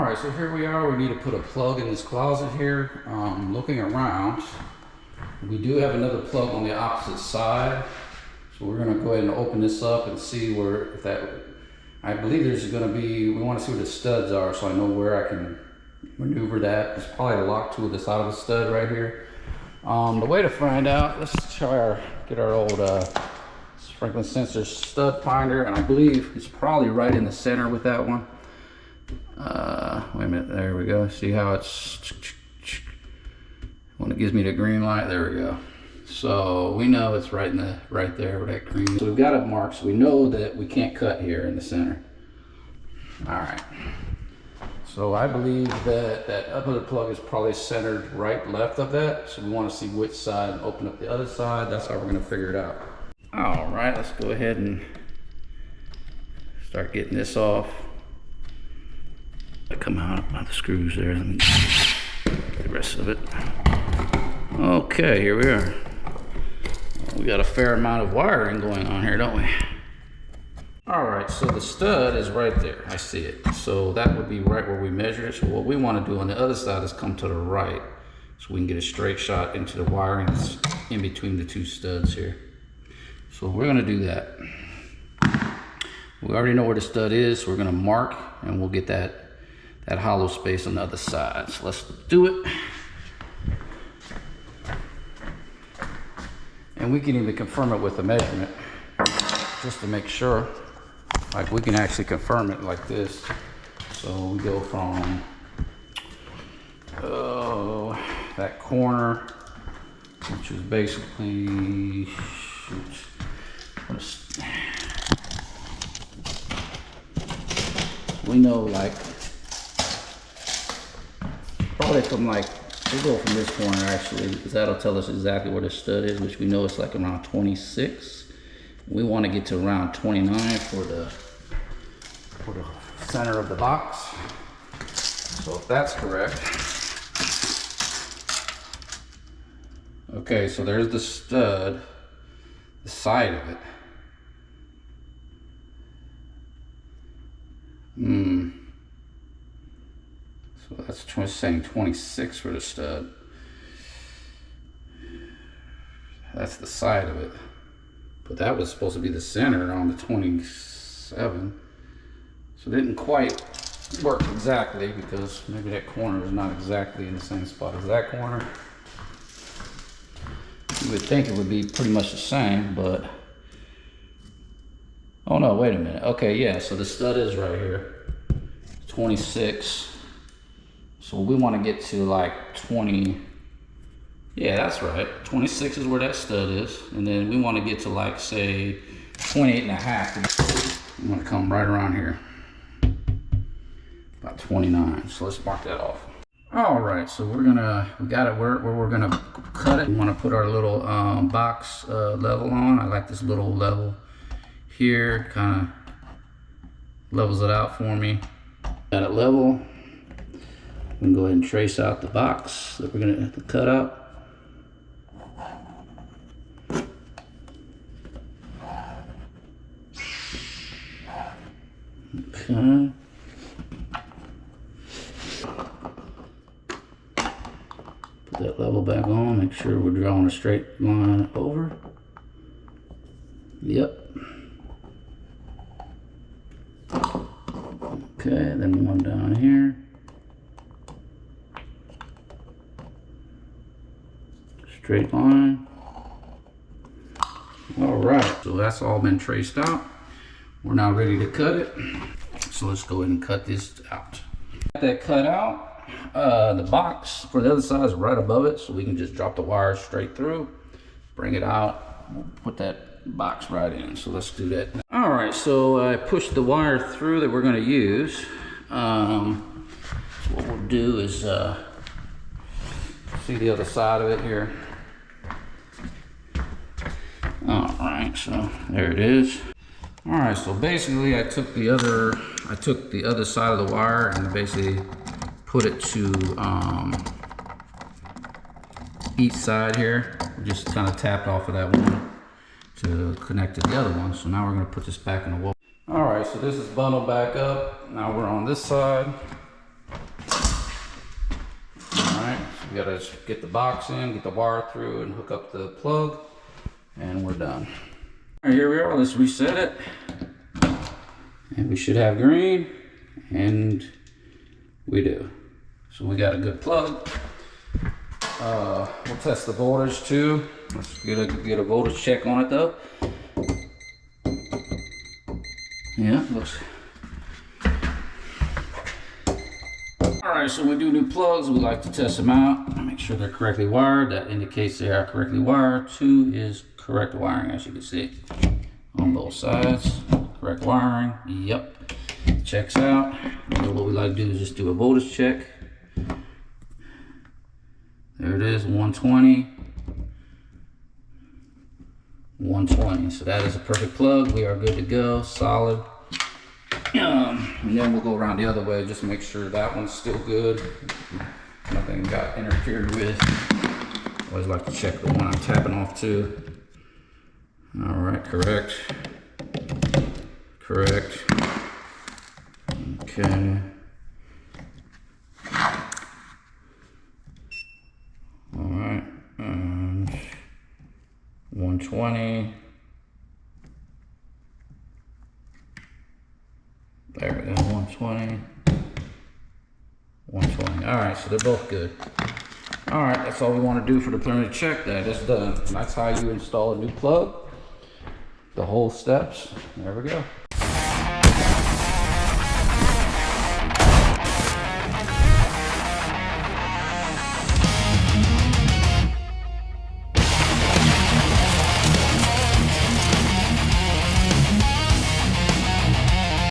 All right, so here we are. We need to put a plug in this closet here. Looking around, we do have another plug on the opposite side. So we're gonna go ahead and open this up and see where, if that, I believe there's gonna be, we wanna see where the studs are so I know where I can maneuver that. There's probably a lock tool that's out of the stud right here. The way to find out, let's try get our old Franklin Sensor stud finder, and I believe it's probably right in the center with that one. Wait a minute, there we go. See how it's, when it gives me the green light, there we go. So we know it's right there with that green. So we've got it marked, so we know that we can't cut here in the center. All right. So I believe that that other plug is probably centered right left of that. So we want to see which side and open up the other side. That's how we're going to figure it out. All right, let's go ahead and start getting this off. Come out by the screws there. Let me get the rest of it. Okay, here we are. We got a fair amount of wiring going on here, don't we? All right, so the stud is right there. I see it. So that would be right where we measure it. So what we want to do on the other side is come to the right so we can get a straight shot into the wiring that's in between the two studs here. So we're going to do that. We already know where the stud is, so we're going to mark and we'll get that hollow space on the other side. So let's do it. And we can even confirm it with a measurement just to make sure. Like we can actually confirm it like this. So we go from that corner, which is basically, we know like probably from like, we'll go from this corner actually, because that'll tell us exactly where the stud is, which we know it's like around 26. We want to get to around 29 for the center of the box. So if that's correct. Okay, so there's the stud, the side of it. So that's saying 26 for the stud. That's the side of it. But that was supposed to be the center on the 27. So it didn't quite work exactly because maybe that corner is not exactly in the same spot as that corner. You would think it would be pretty much the same, but oh no, wait a minute. Okay, yeah, so the stud is right here, 26. So we want to get to like 20. Yeah, that's right. 26 is where that stud is. And then we want to get to like, say, 28 and a half. We want to come right around here. About 29. So let's mark that off. All right, so we got it where we're going to cut it. We want to put our little box level on. I like this little level here. Kind of levels it out for me. Got it level. We can go ahead and trace out the box that we're going to cut out. Okay. Put that level back on, make sure we're drawing a straight line over. Yep. Okay, then one down here. Straight line. All right, so that's all been traced out. We're now ready to cut it. So let's go ahead and cut this out. Got that cut out. The box for the other side is right above it, so we can just drop the wire straight through, bring it out, we'll put that box right in. So let's do that. All right, so I pushed the wire through that we're going to use. So what we'll do is see the other side of it here. All right, so there it is. All right, so basically I took the other side of the wire and basically put it to each side here. Just kind of tapped off of that one to connect to the other one. So now we're going to put this back in the wall. All right, so this is bundled back up. Now we're on this side. We gotta just get the box in, get the wire through, and hook up the plug, and we're done. All right, here we are. Let's reset it. And we should have green, and we do. So we got a good plug. We'll test the voltage too. Let's get a voltage check on it though. Yeah, looks. All right, so when we do new plugs, we like to test them out. Make sure they're correctly wired. That indicates they are correctly wired. 2 is correct wiring, as you can see. On both sides, correct wiring. Yep, checks out. And what we like to do is just do a voltage check. There it is, 120. 120. So that is a perfect plug. We are good to go, solid. And then we'll go around the other way, just make sure that one's still good. Nothing got interfered with. Always like to check the one I'm tapping off too. All right, correct. Correct. Okay. All right, and 120. There we go, 120. 120. All right, so they're both good. All right, that's all we want to do for the preliminary check. That is done. And that's how you install a new plug. The whole steps. There we go.